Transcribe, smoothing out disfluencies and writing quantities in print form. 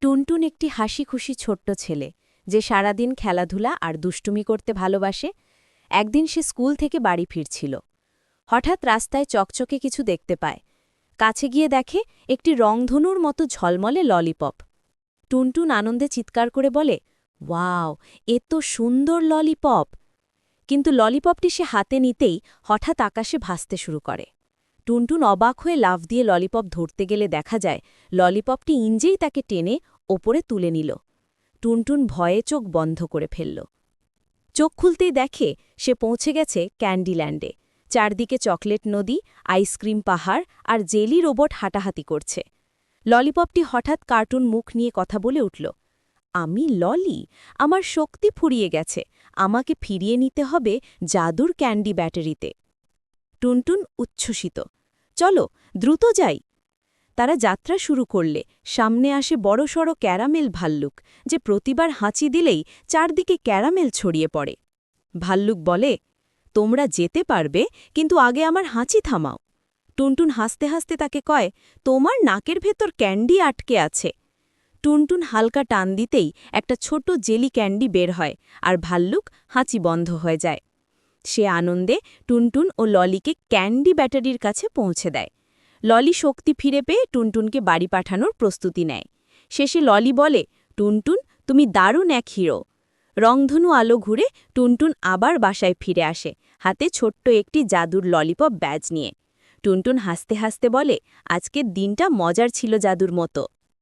টুনটুন একটি হাসিখুশি ছোট্ট ছেলে যে সারাদিন খেলাধুলা আর দুষ্টুমি করতে ভালোবাসে। একদিন সে স্কুল থেকে বাড়ি ফিরছিল। হঠাৎ রাস্তায় চকচকে কিছু দেখতে পায়। কাছে গিয়ে দেখে একটি রংধনুর মতো ঝলমলে ললিপপ। টুনটুন আনন্দে চিৎকার করে বলে, ওয়াও, এ তো সুন্দর ললিপপ! কিন্তু ললিপপটি সে হাতে নিতেই হঠাৎ আকাশে ভাসতে শুরু করে। টুনটুন অবাক হয়ে লাফ দিয়ে ললিপপ ধরতে গেলে দেখা যায় ললিপপটি ইঞ্জেই তাকে টেনে ওপরে তুলে নিল। টুনটুন ভয়ে চোখ বন্ধ করে ফেলল। চোখ খুলতেই দেখে সে পৌঁছে গেছে ক্যান্ডিল্যান্ডে। চারদিকে চকলেট নদী, আইসক্রিম পাহাড় আর জেলি রোবট হাঁটাহাঁটি করছে। ললিপপটি হঠাৎ কার্টুন মুখ নিয়ে কথা বলে উঠল, আমি ললি, আমার শক্তি ফুরিয়ে গেছে, আমাকে ফিরিয়ে নিতে হবে জাদুর ক্যান্ডি ব্যাটারিতে। টুনটুন উচ্ছ্বসিত, চলো দ্রুত যাই। তারা যাত্রা শুরু করলে সামনে আসে বড়সড় ক্যারামেল ভাল্লুক, যে প্রতিবার হাঁচি দিলেই চারদিকে ক্যারামেল ছড়িয়ে পড়ে। ভাল্লুক বলে, তোমরা যেতে পারবে, কিন্তু আগে আমার হাঁচি থামাও। টুনটুন হাসতে হাসতে তাকে কয়, তোমার নাকের ভেতর ক্যান্ডি আটকে আছে। টুনটুন হালকা টান দিতেই একটা ছোট জেলি ক্যান্ডি বের হয়, আর ভাল্লুক হাঁচি বন্ধ হয়ে যায়। সে আনন্দে টুনটুন ও ললিকে ক্যান্ডি ব্যাটারির কাছে পৌঁছে দেয়। ললি শক্তি ফিরে পেয়ে টুনটুনকে বাড়ি পাঠানোর প্রস্তুতি নেয়। শেষে ললি বলে, টুনটুন, তুমি দারুণ এক হিরো। রংধনু আলো ঘুরে টুনটুন আবার বাসায় ফিরে আসে, হাতে ছোট্ট একটি জাদুর ললিপপ ব্যাজ নিয়ে। টুনটুন হাসতে হাসতে বলে, আজকের দিনটা মজার ছিল জাদুর মতো।